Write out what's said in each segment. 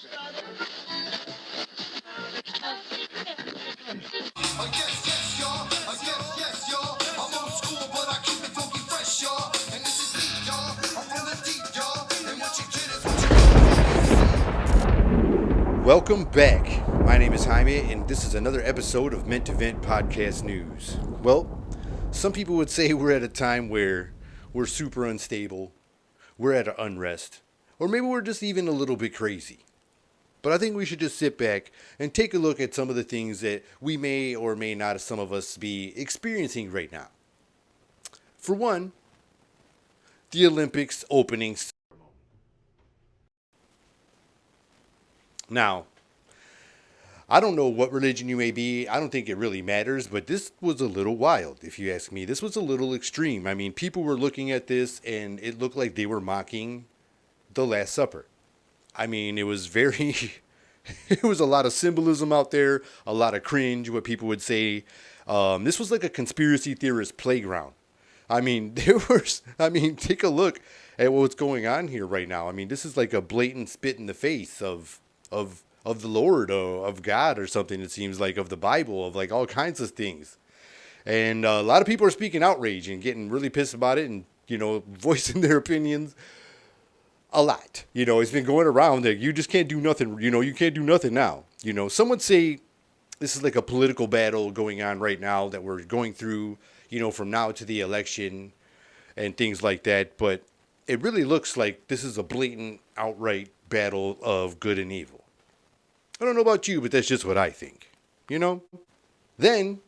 Yes, y'all. Yes, y'all. I'm old school, but I keep it funky fresh, y'all. And this is heat, y'all. I'm from the deep, y'all. And what you get is what you Welcome back. My name is Jaime, and this is another episode of Meant to Vent Podcast News. Well, some people would say we're at a time where we're super unstable, we're at an unrest, or maybe we're just even a little bit crazy. But I think we should just sit back and take a look at some of the things that we may or may not, some of us, be experiencing right now. For one, the Olympics opening ceremony. Now, I don't know what religion you may be. I don't think it really matters, but this was a little wild, if you ask me. This was a little extreme. I mean, people were looking at this and it looked like they were mocking the Last Supper. I mean, it was very, it was a lot of symbolism out there, a lot of cringe, what people would say. This was like a conspiracy theorist playground. I mean, take a look at what's going on here right now. I mean, this is like a blatant spit in the face of the Lord, of God or something, it seems like, of the Bible, of like all kinds of things. And a lot of people are speaking outrage and getting really pissed about it and, voicing their opinions. A lot. It's been going around that you just can't do nothing. You can't do nothing now. Some would say this is like a political battle going on right now that we're going through, from now to the election and things like that. But it really looks like this is a blatant, outright battle of good and evil. I don't know about you, but that's just what I think. Then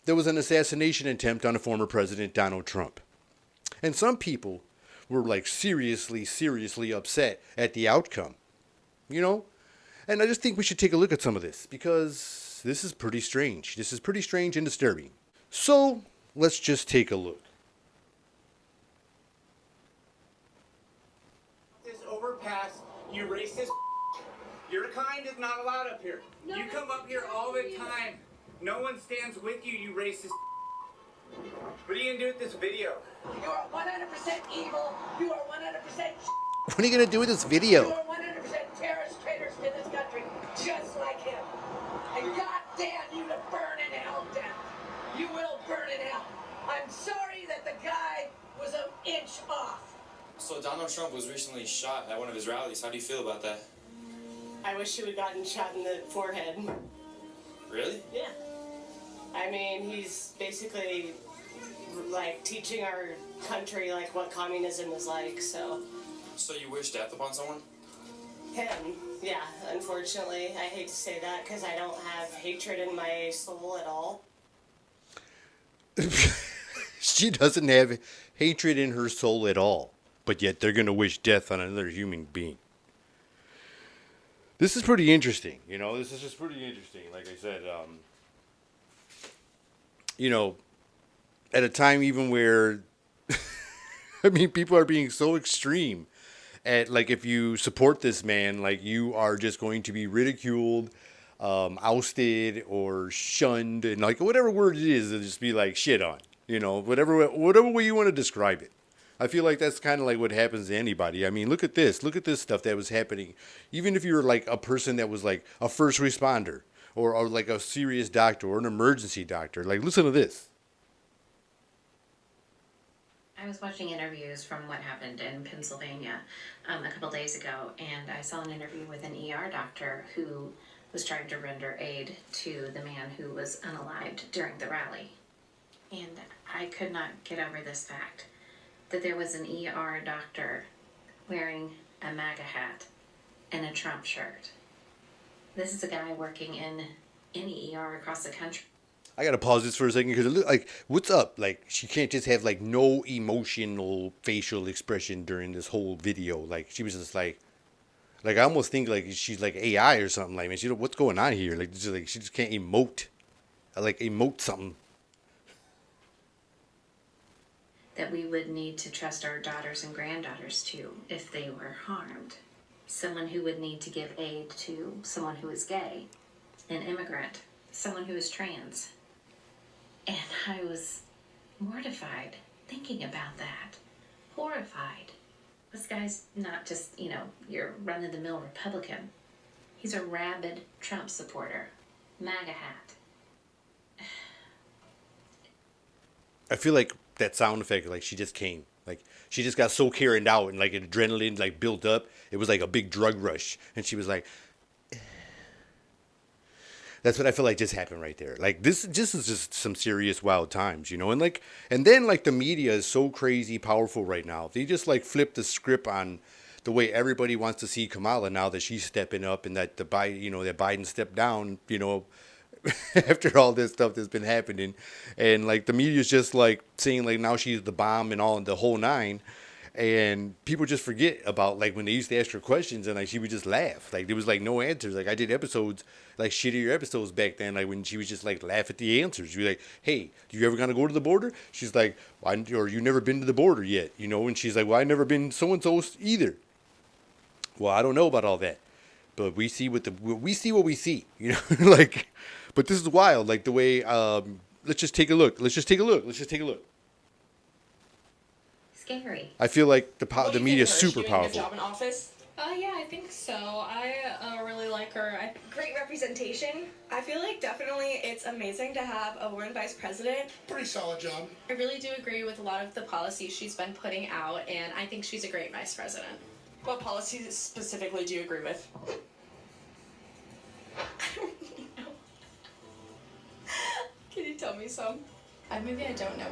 there was an assassination attempt on a former president, Donald Trump. And some people were like seriously upset at the outcome, And I just think we should take a look at some of this because this is pretty strange. This is pretty strange and disturbing. So let's just take a look. This overpass, you racist. Your kind is not allowed up here. No, you come up here all the time. No one stands with you, you racist. What are you gonna do with this video? You are 100% evil. You are 100%. What are you gonna do with this video? You are 100% terrorist traitors to this country, just like him. And goddamn you to burn in hell, down. You will burn in hell. I'm sorry that the guy was an inch off. So Donald Trump was recently shot at one of his rallies. How do you feel about that? I wish he would have gotten shot in the forehead. Really? Yeah. I mean, he's basically like teaching our country like what communism is like, so. So you wish death upon someone? Him, yeah, unfortunately. I hate to say that because I don't have hatred in my soul at all. She doesn't have hatred in her soul at all, but yet they're going to wish death on another human being. This is pretty interesting, this is just pretty interesting. Like I said, at a time even where, people are being so extreme at, like, if you support this man, like, you are just going to be ridiculed, ousted, or shunned, and, like, whatever word it is, it'll just be, like, shit on, whatever way you want to describe it. I feel like that's kind of like what happens to anybody. I mean, look at this stuff that was happening. Even if you're like a person that was like a first responder or like a serious doctor or an emergency doctor, like, listen to this. I was watching interviews from what happened in Pennsylvania a couple days ago, and I saw an interview with an ER doctor who was trying to render aid to the man who was unalived during the rally. And I could not get over this fact that there was an ER doctor wearing a MAGA hat and a Trump shirt. This is a guy working in any ER across the country. I gotta pause this for a second because it looked like, what's up? Like, she can't just have like no emotional facial expression during this whole video. Like, she was just like I almost think like she's like AI or something. Like, man, what's going on here? Like, she just can't emote. Emote something. That we would need to trust our daughters and granddaughters to if they were harmed. Someone who would need to give aid to someone who is gay, an immigrant, someone who is trans. And I was mortified thinking about that. Horrified. This guy's not just, your run-of-the-mill Republican. He's a rabid Trump supporter. MAGA hat. I feel like that sound effect, like she just came. Like she just got so carried out and like adrenaline like built up. It was like a big drug rush. And she was like, that's what I feel like just happened right there. Like this is just some serious wild times, you know. And then like the media is so crazy powerful right now. They just like flip the script on the way everybody wants to see Kamala now that she's stepping up and that that Biden stepped down, after all this stuff that's been happening, and like the media's just like saying like now she's the bomb and all the whole nine. And people just forget about like when they used to ask her questions and like she would just laugh. Like there was like no answers. Like I did episodes, like shittier episodes back then, like when she was just like laugh at the answers. You're like, hey, do you ever gonna go to the border? She's like, or you never been to the border yet, And she's like, well, I never been so and so either. Well, I don't know about all that, but we see what we see, like. But this is wild, like the way. Let's just take a look. Let's just take a look. Scary. I feel like the What do you media is think of her? Is she super doing a good powerful. job in office? Yeah, I think so. I really like her. Great representation. I feel like definitely it's amazing to have a woman vice president. Pretty solid job. I really do agree with a lot of the policies she's been putting out, and I think she's a great vice president. What policies specifically do you agree with? Can you tell me some? Maybe I don't know.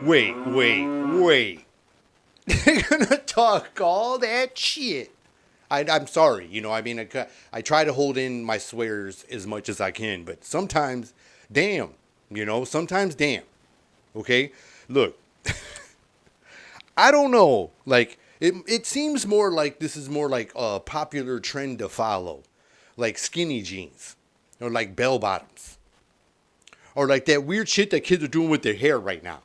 Wait. They're gonna talk all that shit. I'm sorry, I try to hold in my swears as much as I can, but sometimes, damn, okay? Look, I don't know, like, it seems more like this is more like a popular trend to follow, like skinny jeans, or like bell bottoms, or like that weird shit that kids are doing with their hair right now.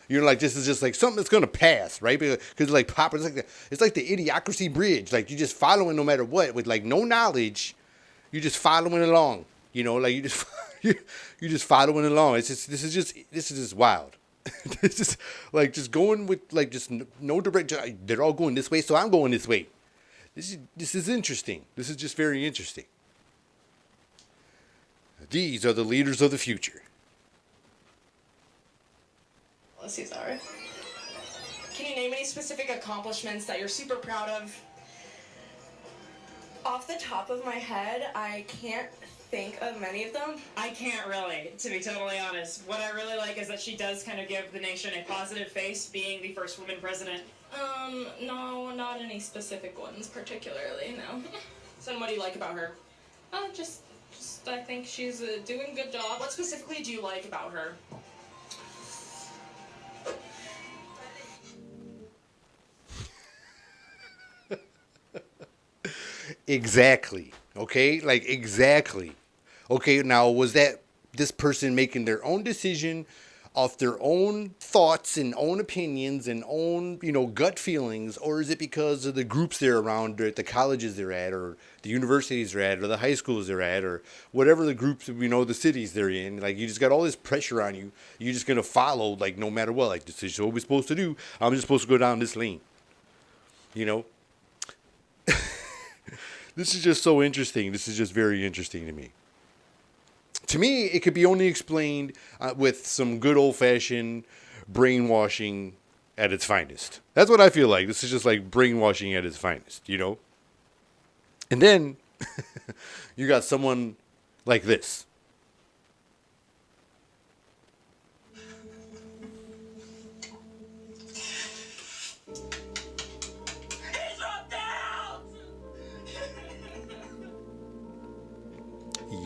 Like this is just like something that's gonna pass, right? Because like pop, it's like the idiocracy bridge. Like you just following no matter what with like no knowledge, you just following along. Like you just you just following along. This is just wild. This is like just going with like just no direction. They're all going this way, so I'm going this way. This is interesting. This is just very interesting. These are the leaders of the future. Policies are. Can you name any specific accomplishments that you're super proud of? Off the top of my head, I can't think of many of them. I can't really, to be totally honest. What I really like is that she does kind of give the nation a positive face, being the first woman president. No, not any specific ones particularly, no. So then what do you like about her? Just I think she's doing a good job. What specifically do you like about her? Exactly. Okay? Like, exactly. Okay, now, was that this person making their own decision off their own thoughts and own opinions and own, gut feelings? Or is it because of the groups they're around, or at the colleges they're at, or the universities they're at, or the high schools they're at, or whatever the groups, the cities they're in? Like, you just got all this pressure on you. You're just going to follow, like, no matter what. Like, this is what we're supposed to do. I'm just supposed to go down this lane. This is just so interesting. This is just very interesting to me. To me, it could be only explained with some good old-fashioned brainwashing at its finest. That's what I feel like. This is just like brainwashing at its finest, And then you got someone like this.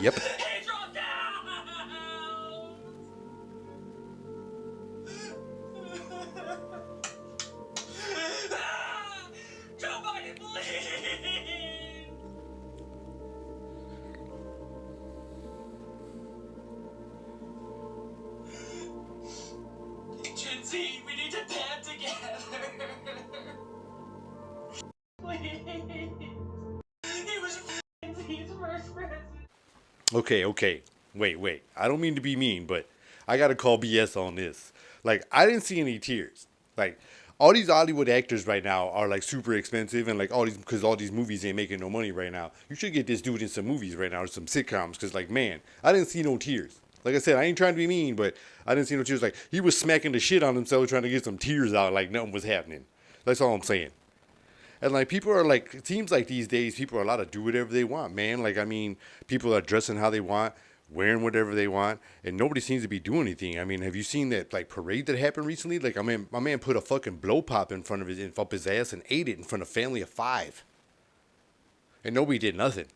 Yep. He dropped down! Joe Biden, please! Gen Z, we need to band together! Please! He was Gen Z's first president! Okay. Wait. I don't mean to be mean, but I got to call BS on this. Like, I didn't see any tears. Like, all these Hollywood actors right now are like super expensive, and like because all these movies ain't making no money right now. You should get this dude in some movies right now or some sitcoms, because like, man, I didn't see no tears. Like I said, I ain't trying to be mean, but I didn't see no tears. Like, he was smacking the shit on himself trying to get some tears out like nothing was happening. That's all I'm saying. And like, people are like, it seems like these days people are allowed to do whatever they want, man. Like, I mean, people are dressing how they want, wearing whatever they want, and nobody seems to be doing anything. I mean, have you seen that like parade that happened recently? Like, I mean, my man put a fucking blow pop in front of up his ass and ate it in front of a family of 5, and nobody did nothing.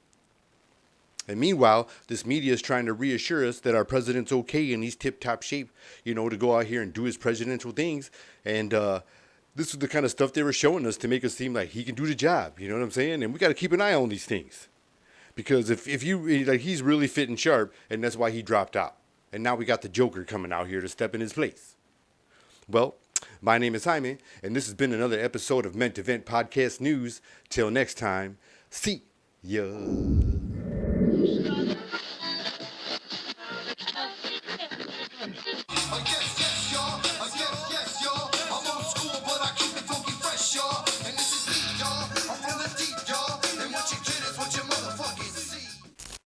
And meanwhile, this media is trying to reassure us that our president's okay and he's tip-top shape, you know, to go out here and do his presidential things. And this is the kind of stuff they were showing us to make us seem like he can do the job. You know what I'm saying? And we got to keep an eye on these things. Because if you, like, he's really fit and sharp, and that's why he dropped out. And now we got the Joker coming out here to step in his place. Well, my name is Jaime, and this has been another episode of Ment Event Podcast News. Till next time, see ya.